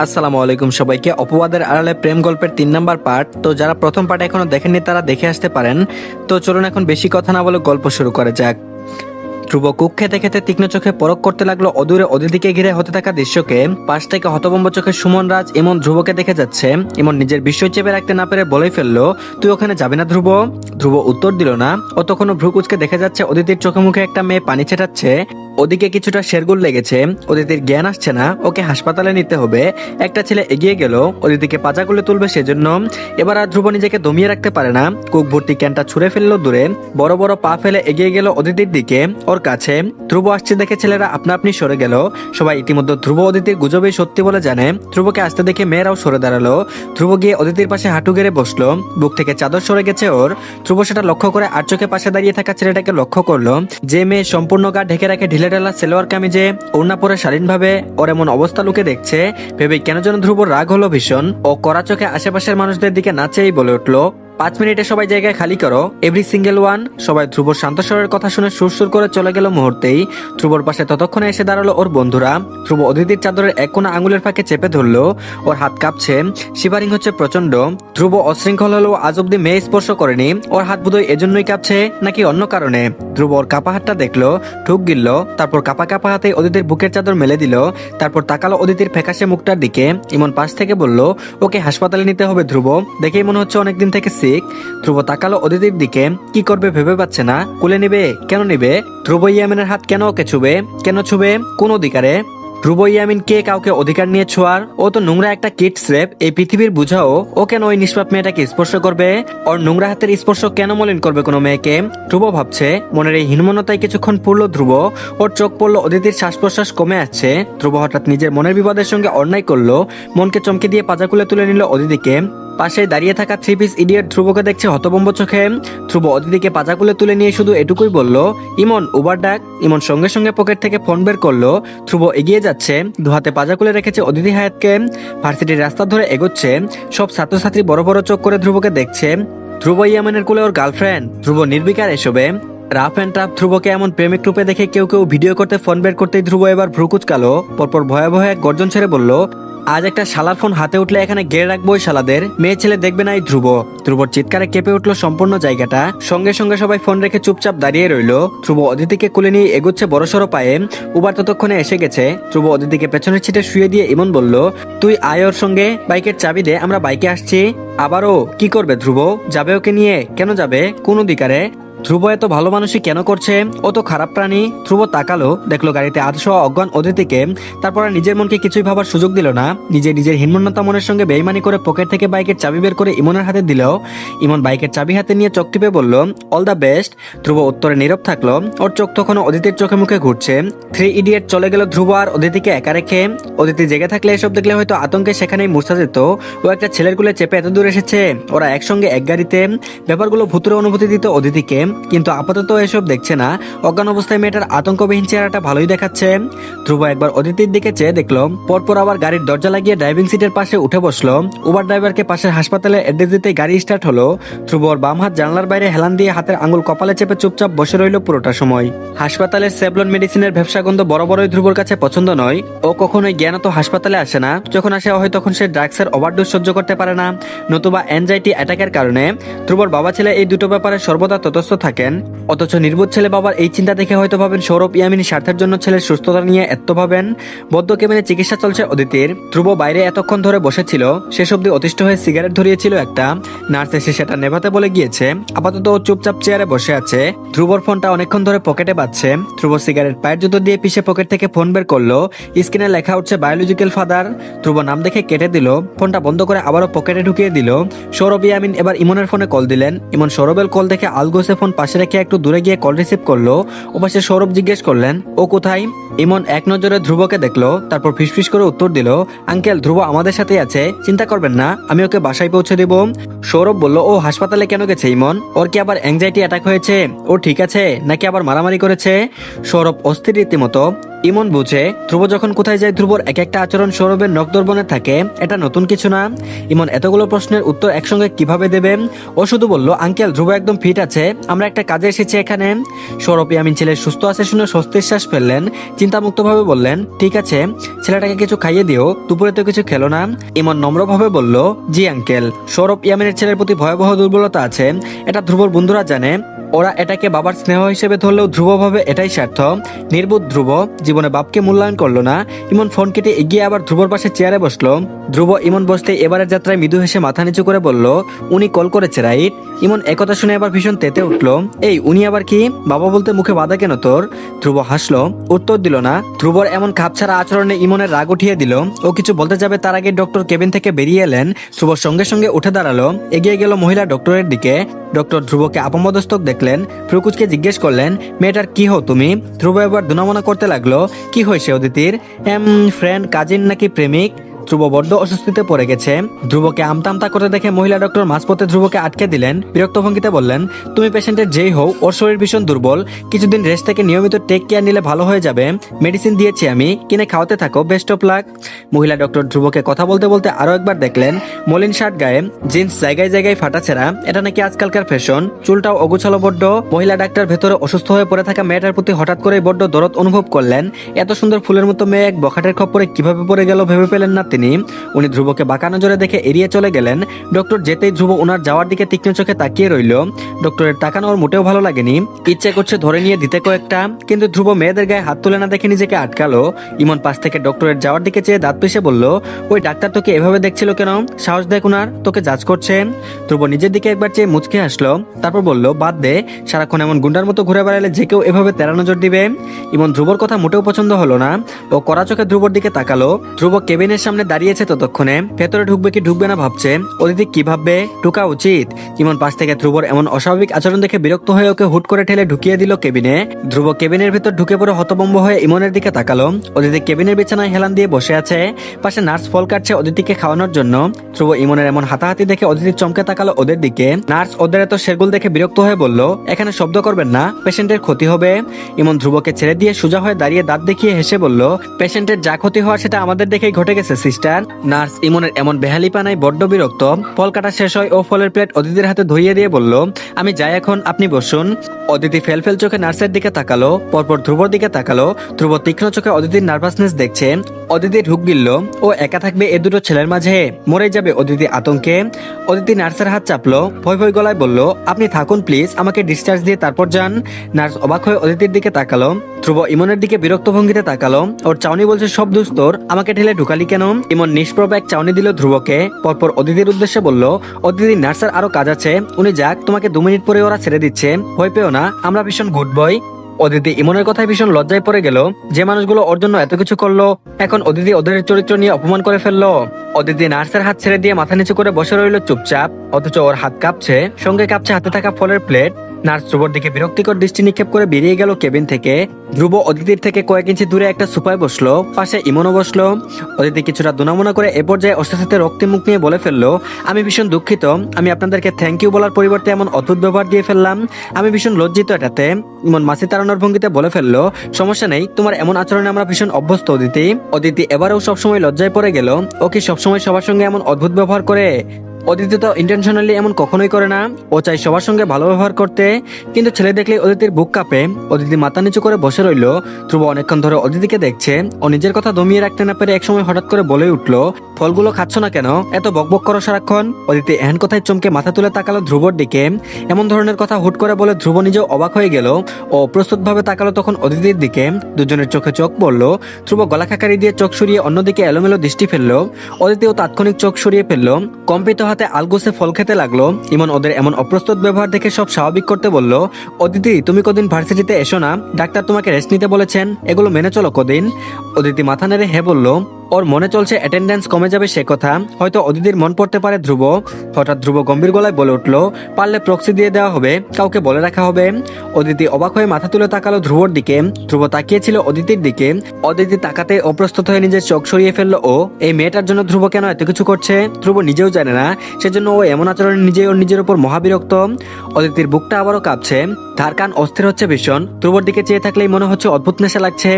আসসালামু আলাইকুম সবাইকে। অপবাদের আড়ালে প্রেম গল্পের 3 নাম্বার পার্ট। তো যারা প্রথম পার্ট এখনো দেখেননি তারা দেখে আসতে পারেন। তো চলুন এখন বেশি কথা না বলে গল্প শুরু করা যাক। ধ্রুব কুক খেতে খেতে তীক্ষ্ণ চোখে পরখ করতে লাগলো অদূরে অদিতিকে ঘিরে হতে থাকা দৃশ্যকে। পাশ থেকে হতভম্ব চোখে সুমন রাজ ইমন ধ্রুবকে দেখে যাচ্ছে। ইমন নিজের বিস্ময় চেপে রাখতে না পেরে বলেই ফেললো, তুই ওখানে যাবি না ধ্রুব? ধ্রুব উত্তর দিল না। ও তখনও ভ্রু কুচকে দেখা যাচ্ছে অদিতির চোখে মুখে একটা মেয়ে পানি ছেটাচ্ছে। ওদিকে কিছুটা শেরগুল লেগেছে, অদিতির জ্ঞান আসছে না, ওকে হাসপাতালে নিতে হবে। একটা ছেলে এগিয়ে গেল অদিতিকে পাজা করে তুলবে সেজন্য। এবার আর ধ্রুব নিজেকে দমিয়ে রাখতে পারে না, কুক ভর্তি ক্যানটা ছুঁড়ে ফেললো দূরে। বড় বড় পা ফেলে এগিয়ে গেল অদিতির দিকে, ওর কাছে। ধ্রুব আসছে দেখে ছেলেরা আপনা আপনি সরে গেল। সবাই ইতিমধ্যে ধ্রুব অদিতির গুজবেই সত্যি বলে জানে। ধ্রুবকে আসতে দেখে মেয়েরাও সরে দাঁড়ালো। ধ্রুব গিয়ে অদিতির পাশে হাঁটু গেড়ে বসলো। বুক থেকে চাদর সরে গেছে ওর। ধ্রুব সেটা লক্ষ্য করে আর চোখে পাশে দাঁড়িয়ে থাকা ছেলেটাকে লক্ষ্য করলো। যে মেয়ে সম্পূর্ণ গা ঢেকে রাখে ঢিলেঢালা সেলোয়ার কামিজে, ওড়না পরে শালীনভাবে ওর এমন অবস্থা লুকে দেখছে ভেবে কেন যেন ধ্রুবর রাগ হলো ভীষণ। ও কড়া চোখে আশেপাশের মানুষদের দিকে না চেয়েই বলে উঠলো, 5 মিনিটে সবাই জায়গায় খালি করো, এভরি সিঙ্গেল ওয়ান। সবাই ধ্রুবর শান্ত স্বরের কথা শুনে সুরসুর করে চলে গেল মুহূর্তেই। ধ্রুবর পাশে ততক্ষণে এসে দাঁড়ালো ওর বন্ধুরা। ধ্রুব অদিতির চাদরের এক কোণা আঙুলের ফাঁকে চেপে ধরলো। ওর হাত কাঁপছে, শিভারিং হচ্ছে প্রচন্ড। ধ্রুব অশৃঙ্খল হলেও আজ অব্দি মেয়ে স্পর্শ করেনি। ওর হাত বোধহয় এজন্যই কাঁপছে নাকি অন্য কারণে। ধ্রুব ওর কাপা হাতটা দেখলো, ঠুক গিলল, তারপর কাপা কাপা হাতে অদিতির বুকের চাদর মেলে দিল। তারপর তাকালো অদিতির ফ্যাকাশে মুখটার দিকে। ইমন পাশ থেকে বলল, ওকে হাসপাতালে নিতে হবে ধ্রুব, দেখেই মনে হচ্ছে অনেকদিন থেকে সিক। ধ্রুব তাকালো অদিতির দিকে, কি করবে ভেবে পাচ্ছে না। কোলে নিবে? কেন নিবে? ধ্রুব ইয়ামিনের হাত কেন ওকে ছুবে? কেন ছুবে? কোন অধিকারে? ধ্রুব ইয়ামিন কে কাউকে অধিকার নিয়ে ছোঁয়ার? ও তো নোংরা একটা কিডস রেপ, এই পৃথিবীর বুঝাও। ও কেন ওই নিষ্পাপ মেয়েটাকে স্পর্শ করবে? ওর নোংরা হাতের স্পর্শ কেন মলিন করবে কোনো মেয়েকে? ধ্রুব ভাবছে। মনের এই হীনমন্যতায় কিছুক্ষণ পড়লো ধ্রুব। ওর চোখ পড়লো অদিতির শ্বাস প্রশ্বাস কমে আসছে। ধ্রুব হঠাৎ নিজের মনের বিবাদের সঙ্গে অন্যায় করলো। মনকে চমকে দিয়ে পাজা খুলে তুলে নিল অদিতিকে। পাশে দাঁড়িয়ে থাকা 3 পিস ইডিয়ট ধ্রুবকে দেখছে হতভম্ব চোখে। ধ্রুব অদিতিকে পাজা খুলে তুলে নিয়ে শুধু এটুকুই বলল, ইমন উবার ডাক। ইমন সঙ্গে সঙ্গে পকেট থেকে ফোন বের করলো। ধ্রুব এগিয়ে যাচ্ছে, দুহাতে পাজা খুলে রেখেছে অদিতি হায়াতকে। ভার্সিটির রাস্তা ধরে এগোচ্ছে। সব ছাত্রছাত্রী বড় বড় চোখ করে ধ্রুবকে দেখছে। ধ্রুব ইয়ামিনের কোলে ওর গার্লফ্রেন্ড। ধ্রুব নির্বিকার এসবে। রাফ অ্যান্ড টাফ ধ্রুবকে এমন প্রেমিক রূপে দেখে কেউ কেউ ভিডিও করতে ফোন বের করতেই ধ্রুব এবার ভ্রু কুচকালো। পরপর ভয়াবহ এক গর্জন ছেড়ে বলল, আজ একটা শালার ফোন হাতে উঠলে এখানে গেড়ে রাখবো ওই শালাদের, মেয়ে ছেলে দেখবে না এই ধ্রুব। ধ্রুবর চিৎকারে কেঁপে উঠলো সম্পূর্ণ জায়গাটা। সঙ্গে সঙ্গে সবাই ফোন রেখে চুপচাপ দাঁড়িয়ে রইলো। ধ্রুব অদিতিকে কোলে নিয়ে এগোচ্ছে বড়সড় পায়ে। উবার ততক্ষণে এসে গেছে। ধ্রুব অদিতিকে পেছনের ছিটে শুয়ে দিয়ে ইমন বলল, তুই আয় ওর সঙ্গে, বাইকের চাবি দে, আমরা বাইকে আসছি। আবারও কি করবে ধ্রুব? যাবে ওকে নিয়ে? কেন যাবে? কোন অধিকারে? ধ্রুব এত ভালো মানুষই কেন করছে? ও তো খারাপ প্রাণী। ধ্রুব তাকালো, দেখলো গাড়িতে আধশো অজ্ঞান অদিতিকে। তারপর নিজের মনকে কিছুই ভাবার সুযোগ দিল না। নিজের হীনমন্যতা মনের সঙ্গে বেইমানি করে পকেট থেকে বাইকের চাবি বের করে ইমনের হাতে দিল। ইমন বাইকের চাবি হাতে নিয়ে চোখ টিপে বলল, অল দ্য বেস্ট। ধ্রুব উত্তরে নীরব থাকলো। ওর চোখ তখন অদিতির চোখে মুখে ঘুরছে। 3 ইডিয়েট চলে গেল ধ্রুব আর অদিতিকে একা রেখে। অদিতি জেগে থাকলে এসব দেখলে হয়তো আতঙ্কে সেখানেই মূর্ছা যেত। ও একটা ছেলের কুলে চেপে এত দূর এসেছে, ওরা একসঙ্গে এক গাড়িতে। ব্যাপারগুলো ভুতুরে অনুভূতি দিত অদিতিকে, কিন্তু আপাতত এসব দেখছে না। অজ্ঞান অবস্থায় মেয়েটার আতঙ্কবিহীন চেহারাটা ভালোই দেখাচ্ছে। ধ্রুব একবার অদিতির দিকে চেয়ে দেখলো, পরপর আবার গাড়ির দরজা লাগিয়ে ড্রাইভিং সিটের পাশে উঠে বসলো। উবার ড্রাইভারকে পাশের হাসপাতালে অ্যাড্রেস দিতে গাড়ি স্টার্ট হলো। ধ্রুব ওর বাম হাত জানলার বাইরে হেলান দিয়ে হাতের আঙুল কপালে চেপে চুপচাপ বসে রইল পুরোটা সময়। হাসপাতালের সেভলন মেডিসিনের ব্যবসা গন্ধ বড় বড়ই ধ্রুবর কাছে পছন্দ নয়। ও কখনোই জ্ঞানত হাসপাতালে আসে না। যখন আসে হয় তখন সে ড্রাগসের ওভারডোজ সহ্য করতে পারে না, নতুবা অ্যাংজাইটি অ্যাটাকের কারণে। ধ্রুবর বাবা ছেলে এই দুটো ব্যাপারে সর্বদা তটস্থ থাকেন। অথচ নির্বোধ ছেলে বাবার এই চিন্তা দেখে হয়তো ভাবেন সৌরভ ইয়ামিনী স্বার্থের জন্য ছেলের সুস্থতা নিয়ে এত ভাবেন। বদ্ধ কেবিনে চিকিৎসা চলছে অদিতির। ধ্রুব বাইরে এতক্ষণ ধরে বসেছিল, শেষ অব্দি অতিষ্ঠ হয়ে সিগারেট ধরিয়েছিল একটা। নার্স এসে সেটা নেভাতে বলে গিয়েছে। আপাতত ও চুপচাপ চেয়ারে বসে আছে। ধ্রুবর ফোনটা অনেকক্ষণ ধরে পকেটে বাজছে। ধ্রুব সিগারেট পায়ের জুতো দিয়ে পিষে পকেট থেকে ফোন বের করলো। স্ক্রিনে লেখা উঠছে বায়োলজিক্যাল ফাদার। ধ্রুব নাম দেখে কেটে দিল। ফোনটা বন্ধ করে আবারও পকেটে ঢুকিয়ে দিল। সৌরভ ইয়ামিন এবার ইমনের ফোনে কল দিলেন। ইমন সৌরভের কল দেখে আলগোসে ফোন পাশে রেখে একটু দূরে গিয়ে কল রিসিভ করলো। ওপাশে সৌরভ জিজ্ঞেস করলেন, ও কোথায়? ইমন এক নজরে ধ্রুবকে দেখলো, তারপর ফিসফিস করে উত্তর দিল, আঙ্কেল ধ্রুব আমাদের সাথে আছে, চিন্তা করবেন না, আমি ওকে বাসায় পৌঁছে দেব। সৌরভ বলল, ও হাসপাতালে কেন গেছে ইমন? ওর কি আবার অ্যাংজাইটি অ্যাটাক হয়েছে? ও ঠিক আছে নাকি আবার মারামারি করেছে? সৌরভ অস্থির রীতিমতো। ইমন বুঝে ধ্রুব যখন কোথায় যায় ধ্রুবর এক একটা আচরণ সৌরভের নখদর্পণে থাকে, এটা নতুন কিছু না। ইমন এতগুলো প্রশ্নের উত্তর একসঙ্গে কিভাবে দেবে? ও শুধু বলল, আঙ্কেল ধ্রুব একদম ফিট আছে, আমরা একটা কাজে এসেছি এখানে। সৌরভ ইয়ামিন ছেলে সুস্থ আছে শুনে স্বস্তির শ্বাস ফেললেন, চিন্তামুক্ত ভাবে বললেন, ঠিক আছে, ছেলেটাকে কিছু খাইয়ে দিও, দুপুরে তো কিছু খেলো না। ইমন নম্রভাবে বলল, জি আঙ্কেল। সৌরভ ইয়ামিনের ছেলের প্রতি ভয়াবহ দুর্বলতা আছে, এটা ধ্রুবর বন্ধুরা জানে। ওরা এটাকে বাবার স্নেহ হিসেবে ধরলেও ধ্রুব ভাবে এটাই স্বার্থ। নির্বোধ ধ্রুব জীবনে বাপকে মূল্যায়ন করলো না। ইমন ফোন কেটে এগিয়ে আবার ধ্রুবর পাশে চেয়ারে বসলো। ধ্রুব ইমন বসতে এবারের যাত্রায় মৃদু হেসে মাথা নিচু করে বলল, উনি কল করেছে রাইট? ইমন একথা শুনে আবার ভীষণ তেতে উঠলো। এই উনি আবার কি? বাবা বলতে মুখে বাধা কেন তোর? ধ্রুব হাসলো, উত্তর দিল না। ধ্রুবর এমন খাপছাড়া আচরণে ইমনের রাগ উঠিয়ে দিল। ও কিছু বলতে যাবে তার আগে ডক্টর কেবিন থেকে বেরিয়ে এলেন। ধ্রুবর সঙ্গে সঙ্গে উঠে দাঁড়ালো, এগিয়ে গেল মহিলা ডক্টরের দিকে। ডক্টর ধ্রুবকে আপমদস্তক দেখলেন, ফ্রুকুচকে জিজ্ঞেস করলেন, মেয়েটার কি হও তুমি? ধ্রুব এবার দুনামনা করতে লাগলো, কি হয়েছে অদিতির? ফ্রেন্ড, কাজিন নাকি প্রেমিক? ধ্রুব বড্ড অস্বস্তিতে পড়ে গেছে। ধ্রুবকে আমতা করতে দেখে মহিলা ডক্টর মাঝপথে ধ্রুবকে আটকে দিলেন। বিরক্ত ভঙ্গিতে বললেন, তুমি পেশেন্টের যেই হও, ওর শরীর ভীষণ দুর্বল, কিছুদিন রেস্ট থেকে নিয়মিত টেক কেয়ার নিলে ভালো হয়ে যাবে। মেডিসিন দিয়েছি আমি, কিনে খাওয়াতে থাকো, বেস্ট অফ লাক। মহিলা ডক্টর ধ্রুবকে কথা বলতে বলতে আরো একবার দেখলেন, মলিন শার্ট গায়ে, জিন্স জায়গায় জায়গায় ফাটাছেড়া, এটা নাকি আজকালকার ফ্যাশন। চুলটাও অগোছালো বড্ড। মহিলা ডাক্তার ভেতরে অসুস্থ হয়ে পড়ে থাকা মেয়েটার প্রতি হঠাৎ করে বড্ড দরদ অনুভব করলেন। এত সুন্দর ফুলের মতো মেয়ে এক বখাটের খপ্পরে কিভাবে পড়ে গেল ভেবে পেলেন না তিনি। উনি ধ্রুবকে বাঁকা নজরে দেখে এড়িয়ে চলে গেলেন। ডক্টর যেতেই ধ্রুব ওনার যাওয়ার দিকে তীক্ষ্ণ চোখে তাকিয়ে রইল। ডক্টরের তাকানো ওর মোটেও ভালো লাগেনি। ইচ্ছে করছে ধরে নিয়ে দিতে কয়েকটা, কিন্তু ধ্রুব মেয়েদের গায়ে হাত তুলে না দেখে নিজেকে আটকালো। ইমন পাশ থেকে ডক্টরের যাওয়ার দিকে চেয়ে দাঁত পিষে বলল, ওই ডাক্তার তোকে এভাবে দেখছিল কেন? সাহস দেখ উনার, তোকে জাজ করছে। ধ্রুব নিজের দিকে একবার চেয়ে মুচকে আসলো, তারপর বলল, বাদ দে, সারাক্ষণ এমন গুন্ডার মতো ঘুরে বেড়ালে যে কেউ এভাবে তেরা নজর দিবে। ইমন ধ্রুবর কথা মোটেও পছন্দ হলো না। ও কড়া চোখে ধ্রুবর দিকে তাকালো। ধ্রুব কেবিনের সামনে দাঁড়িয়েছে ততক্ষণে, ভেতরে ঢুকবে কি ঢুকবে না ভাবছে। অদিতি কি ভাববে, ঢুকা উচিত। ইমন পাশ থেকে ধ্রুবর এমন অস্বাভাবিক আচরণ দেখে বিরক্ত হয়ে ওকে হুট করে ঠেলে ঢুকিয়ে দিল কেবিনে। ধ্রুব কেবিনের ভেতর ঢুকে পড়ে হতভম্ব হয়ে ইমনের দিকে তাকালো। অদিতি কেবিনের বিছানায় হেলান দিয়ে বসে আছে, পাশে নার্স ফল কাটছে অদিতিকে খাওয়ানোর জন্য। ধ্রুব ইমনের এমন হাতাহাতি দেখে অদিতি চমকে তাকালো ওদের দিকে। নার্স ওদের এত শেরগুল দেখে বিরক্ত হয়ে বলল, এখানে শব্দ করবেন না, পেশেন্টের ক্ষতি হবে। ইমন ধ্রুবকে ছেড়ে দিয়ে সোজা হয়ে দাঁড়িয়ে দাঁত দেখিয়ে হেসে বলল, পেশেন্টের যা ক্ষতি হওয়ার সেটা আমাদের দেখেই ঘটে গেছে সিস্টার। নার্স ইমনের এমন বেহালিপানায় বড্ড বিরক্ত। ফল কাটা শেষ হয় ও ফলের প্লেট অদিতির হাতে ধরিয়ে দিয়ে বলল, আমি যাই এখন, আপনি বসুন। অদিতি ফেল ফেল চোখে নার্সের দিকে তাকালো, পরপর ধ্রুবর দিকে তাকালো। ধ্রুব তীক্ষ্ণ চোখে অদিতির নার্ভাসনেস দেখছে। অদিতি ঢুক গিলল, ও একা থাকবে এ দুটো ছেলের মাঝে, মরে যাবে অদিতি আতঙ্কে। অদিতি নার্সের হাত চাপলো, ভয় ভয় গলায় বলল, আপনি থাকুন প্লিজ, আমাকে ডিসচার্জ দিয়ে তারপর যান। নার্স অবাক হয়ে অদিতির দিকে তাকালো। ধ্রুব ইমনের দিকে বিরক্ত ভঙ্গিতে তাকালো। ওর চাউনি বলছে, সব দোষ তোর, আমাকে ঠেলে ঢুকালি কেন? ইমন নিষ্প্রভ এক চাউনি দিল ধ্রুবকে, পরপর অদিতির উদ্দেশ্যে বলল, অদিতি নার্সের আরো কাজ আছে, উনি যাক, তোমাকে 2 মিনিট পরে ওরা ছেড়ে দিচ্ছে, ভয় পেও না, আমরা ভীষণ গুড বয়। অদিতি ইমনের কথায় ভীষণ লজ্জায় পড়ে গেল। যে মানুষগুলো ওর জন্য এত কিছু করলো, এখন অদিতি ওদের চরিত্র নিয়ে অপমান করে ফেললো। অদিতি নার্সের হাত ছেড়ে দিয়ে মাথা নিচু করে বসে রইল চুপচাপ, অথচ ওর হাত কাঁপছে, সঙ্গে কাঁপছে হাতে থাকা ফলের প্লেট। নার্স ধ্রুবর দিকে বিরক্তিকর দৃষ্টি নিক্ষেপ করে বেরিয়ে গেল কেবিন থেকে। ধ্রুব অদিতির থেকে কয়েক ইঞ্চি দূরে একটা সোফায় বসলো, পাশে ইমনও বসলো। অদিতি কিছুটা দুনামুনা করে এ পর্যায়ে অস্বস্তিতে রক্তে মুখ নিয়ে বলে ফেললো, আমি ভীষণ দুঃখিত, আমি আপনাদেরকে থ্যাংক ইউ বলার পরিবর্তে এমন অদ্ভুত ব্যবহার দিয়ে ফেললাম, আমি ভীষণ লজ্জিত এটাতে। ইমন মাসি তাড়ানোর ভঙ্গিতে বলে ফেললো, সমস্যা নেই, তোমার এমন আচরণে আমরা ভীষণ অভ্যস্ত অদিতি। অদিতি এবারেও সবসময় লজ্জায় পড়ে গেল। ও কি সবসময় সবার সঙ্গে এমন অদ্ভুত ব্যবহার করে? অদিতি তো ইন্টেনশনালি এমন কখনোই করে না, ও চাই সবার সঙ্গে ভালো ব্যবহার করতে। কিন্তু ছেলে দেখলে অদিতির বুক কাঁপে। অদিতি মাথা নিচু করে বসে রইল। ধ্রুব অনেকক্ষণ ধরে অদিতিকে দেখছে। ও নিজের কথা দমিয়ে রাখতে না পেরে একসময় হঠাৎ করে বলে উঠলো, ফলগুলো খাচ্ছ না কেন, এত বকবক করো সারাক্ষণ? অদিতি এহেন কথায় চমকে মাথা তুলে তাকালো ধ্রুবর দিকে। এমন ধরনের কথা হুট করে বলে ধ্রুব নিজেও অবাক হয়ে গেল। ও প্রস্তুত ভাবে তাকালো তখন অদিতির দিকে। দুজনের চোখে চোখ পড়লো। ধ্রুব গলা খাকারি দিয়ে চোখ সরিয়ে অন্যদিকে এলোমেলো দৃষ্টি ফেললো। অদিতিও তাৎক্ষণিক চোখ সরিয়ে ফেললো। কম্পিত হাতে আলগোসে ফল খেতে লাগলো। ইমন ওদের এমন অপ্রস্তুত ব্যবহার দেখে সব স্বাভাবিক করতে বলল, অদিতি তুমি কদিন ভার্সিটিতে এসো না, ডাক্তার তোমাকে রেস্ট নিতে বলেছেন, এগুলো মেনে চলো কদিন। অদিতি মাথা নেড়ে হ্যাঁ বলল। ওর মনে চলছে অ্যাটেন্ডেন্স কমে যাবে সে কথা, হয়তো অদিতির মন পড়তে পারে ধ্রুব। হঠাৎ ধ্রুব গম্ভীর গলায় বলে উঠল, পারলে প্রক্সি দিয়ে দেওয়া হবে, কাউকে বলে রাখা হবে। অদিতি অবাক হয়ে মাথা তুলে তাকালো ধ্রুবর দিকে। ধ্রুব তাকিয়েছিল অদিতির দিকে। অদিতি তাকাতে অপ্রস্তুত হয়ে নিজের চোখ সরিয়ে ফেললো। ও এই মেয়েটার জন্য ধ্রুব কেন এত কিছু করছে ধ্রুব নিজেও জানে না, সেজন্য ও এমন আচরণে নিজেই ওর নিজের উপর মহাবিরক্ত। অদিতির বুকটা আবারও কাঁপছে, ধার কান অস্থির হচ্ছে ভীষণ। ধ্রুবর দিকে চেয়ে থাকলেই মনে হচ্ছে অদ্ভুত নেশা লাগছে,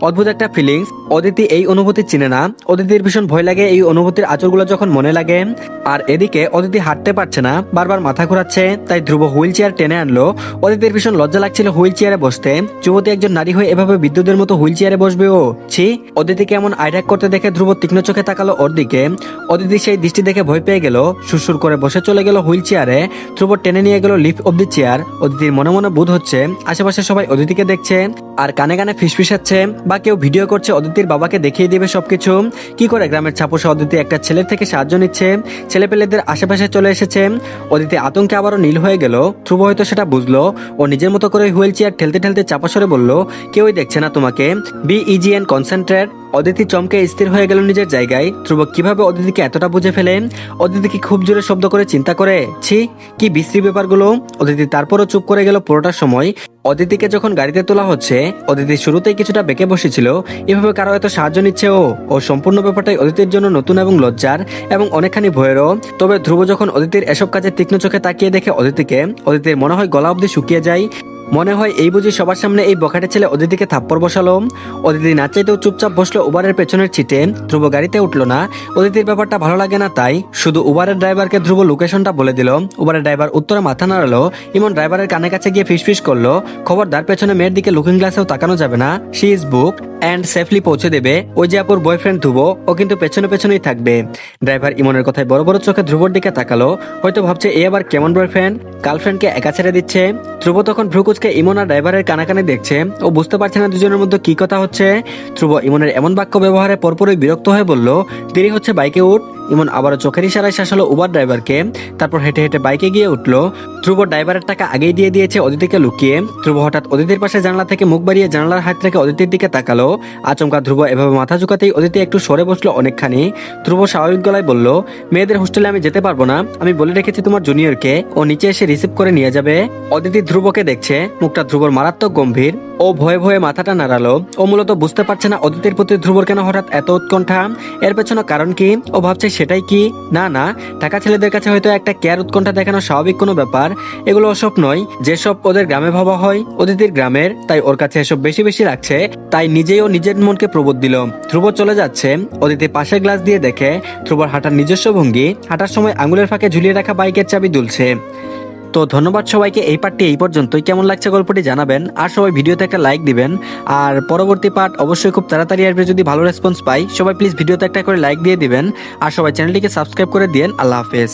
অদ্ভুত একটা ফিলিংস। অদিতি এই অনুভূতি চিনে না। অদিতির ভীষণ ভয় লাগে এই অনুভূতির আঁচড়গুলো যখন মনে লাগে। আর এদিকে অদিতি হাঁটতে পারছে না, বারবার মাথা ঘোরাচ্ছে, তাই ধ্রুব হুইল চেয়ার টেনে আনলো। অদিতির ভীষণ লজ্জা লাগছিল হুইল চেয়ারে বসতে। যুবতী একজন নারী হয়ে এভাবে বিদ্যুতের মতো হুইল চেয়ারে বসবে ও? ছি! অদিতিকে এমন আইডাক করতে দেখে ধ্রুব তীক্ষ্ণ চোখে তাকালো ওর দিকে। অদিতি সেই দৃষ্টি দেখে ভয় পেয়ে গেল, সুরসুর করে বসে চলে গেল হুইল চেয়ারে। ধ্রুব টেনে নিয়ে গেল লিফট অব দি চেয়ার। অদিতির মনে মনে বোধ হচ্ছে আশেপাশে সবাই অদিতিকে দেখছে আর কানে কানে ফিসফিসাচ্ছে, বা কেউ ভিডিও করছে অদিতির বাবাকে দেখিয়ে দিবে সবকিছু। কি করে গ্রামের ছাপোষা অদিতি একটা ছেলের থেকে সাহায্য নিচ্ছে, ছেলেপেলেদের আশেপাশে চলে এসেছে। অদিতি আতঙ্কে আবারও নীল হয়ে গেল। ধ্রুব হয়তো সেটা বুঝলো। ও নিজের মতো করে হুইল চেয়ার ঠেলতে ঠেলতে চাপা সরে বলল, কেউই দেখছে না তোমাকে, be easy and concentrate. Aditi চমকে স্থির হয়ে গেল নিজের জায়গায়। ধ্রুব কিভাবে অদিতিকে এতটা বুঝে ফেলে? অদিতি কি খুব জোরে শব্দ করে চিন্তা করে? ছি, কি বিশ্রী ব্যাপারগুলো। অদিতি তারপরও চুপ করে গেল পুরোটা সময়। অদিতিকে যখন গাড়িতে তোলা হচ্ছে, অদিতি শুরুতেই কিছুটা বেঁকে বসেছিল। এভাবে কারো এত সাহায্য নিচ্ছে ও সম্পূর্ণ ব্যাপারটাই অদিতির জন্য নতুন এবং লজ্জার এবং অনেকখানি ভয়েরও। তবে ধ্রুব যখন অদিতির এসব কাজে তীক্ষ্ণ চোখে তাকিয়ে দেখে অদিতিকে, অদিতির মনে হয় গলা অবধি শুকিয়ে যায়। মনে হয় এই বুঝি সবার সামনে এই বখাটে ছেলে অদিতিকে থাপ্পড় বসালো। অদিতি না চাইতেও চুপচাপ বসলো উবারের পেছনের সিটে। ধ্রুব গাড়িতে উঠলো না। অদিতির ব্যাপারটা ভালো লাগে না তাই। শুধু উবারের ড্রাইভারকে ধ্রুব লোকেশনটা বলে দিল। উবারের ড্রাইভার উত্তরে মাথা নাড়ালো। ইমন ড্রাইভারের কানে কাছে গিয়ে ফিসফিস করলো, খবরদার পেছনে মেয়ের দিকে লুকিং গ্লাসেও তাকানো যাবে না, she is book and safely পৌঁছে দেবে। ওই যে আপুর বয়ফ্রেন্ড ধ্রুব, ও কিন্তু পেছনে পেছনেই থাকবে। ড্রাইভার ইমনের কথায় বড় বড় চোখে ধ্রুবর দিকে তাকালো, হয়তো ভাবছে এ আবার কেমন বয়ফ্রেন্ড, গার্লফ্রেন্ডকে একা ছেড়ে দিচ্ছে। ধ্রুব তখন ভ্রুকুচকে ইমন আর ড্রাইভারের কানাকানি দেখছে। ও বুঝতে পারছে না দুজনের মধ্যে কি কথা হচ্ছে। ধ্রুব ইমনের এমন বাক্য ব্যবহারে পরপরই বিরক্ত হয়ে বলল, দেরি হচ্ছে, বাইকে উঠ। ইমন আবারও চোখের ইশারায় শাসালো উবার ড্রাইভারকে। তারপর হেঁটে হেঁটে বাইকে গিয়ে উঠলো। ধ্রুব ড্রাইভারের টাকা আগেই দিয়ে দিয়েছে অদিতিকে লুকিয়ে। ধ্রুব হঠাৎ অদিতির পাশে জানলা থেকে মুখ বাড়িয়ে জানালার হাত রেখে অদিতির দিকে তাকালো। আচমকা ধ্রুব এভাবে মাথা ঝুঁকাতেই অদিতি একটু সরে বসলো অনেকখানি। ধ্রুব স্বাভাবিক গলায় বলল, মেয়েদের হোস্টেলে আমি যেতে পারবো না, আমি বলে রেখেছি তোমার জুনিয়রকে, ও নিচে এসে রিসিভ করে নিয়ে যাবে। অদিতি ধ্রুবকে দেখছে, মুখটা ধ্রুবর মারাত্মক গম্ভীর। ও ভয়ে ভয়ে মাথাটা নাড়ালো। ও মূলত বুঝতে পারছে না অদিতির প্রতি ধ্রুবর কেন হঠাৎ এত উৎকণ্ঠা, এর পেছনে কারণ কি। ও ভাবছে সেটাই কি, না না, টাকা ছেলেদের কাছে হয়তো একটা কেয়ার উৎকণ্ঠা দেখানো স্বাভাবিক কোনো ব্যাপার। এগুলো ওসব নয় যেসব ওদের গ্রামে ভাবা হয়, অদিতির গ্রামের, তাই ওর কাছে এসব বেশি বেশি লাগছে। তাই নিজেই ও নিজের মনকে প্রবোধ দিল। ধ্রুব চলে যাচ্ছে। অদিতি পাশের গ্লাস দিয়ে দেখে ধ্রুবর হাঁটার নিজস্ব ভঙ্গি, হাঁটার সময় আঙুলের ফাঁকে ঝুলিয়ে রাখা বাইকের চাবি দুলছে। তো ধন্যবাদ সবাইকে, এই পার্টটি এই পর্যন্তই। কেমন লাগছে গল্পটি জানাবেন, আর সবাই ভিডিওতে একটা লাইক দিবেন। আর পরবর্তী পার্ট অবশ্যই খুব তাড়াতাড়ি আসবে যদি ভালো রেসপন্স পাই। সবাই প্লিজ ভিডিওতে একটা করে লাইক দিয়ে দিবেন, আর সবাই চ্যানেলটিকে সাবস্ক্রাইব করে দিয়েন। আল্লাহ হাফেজ।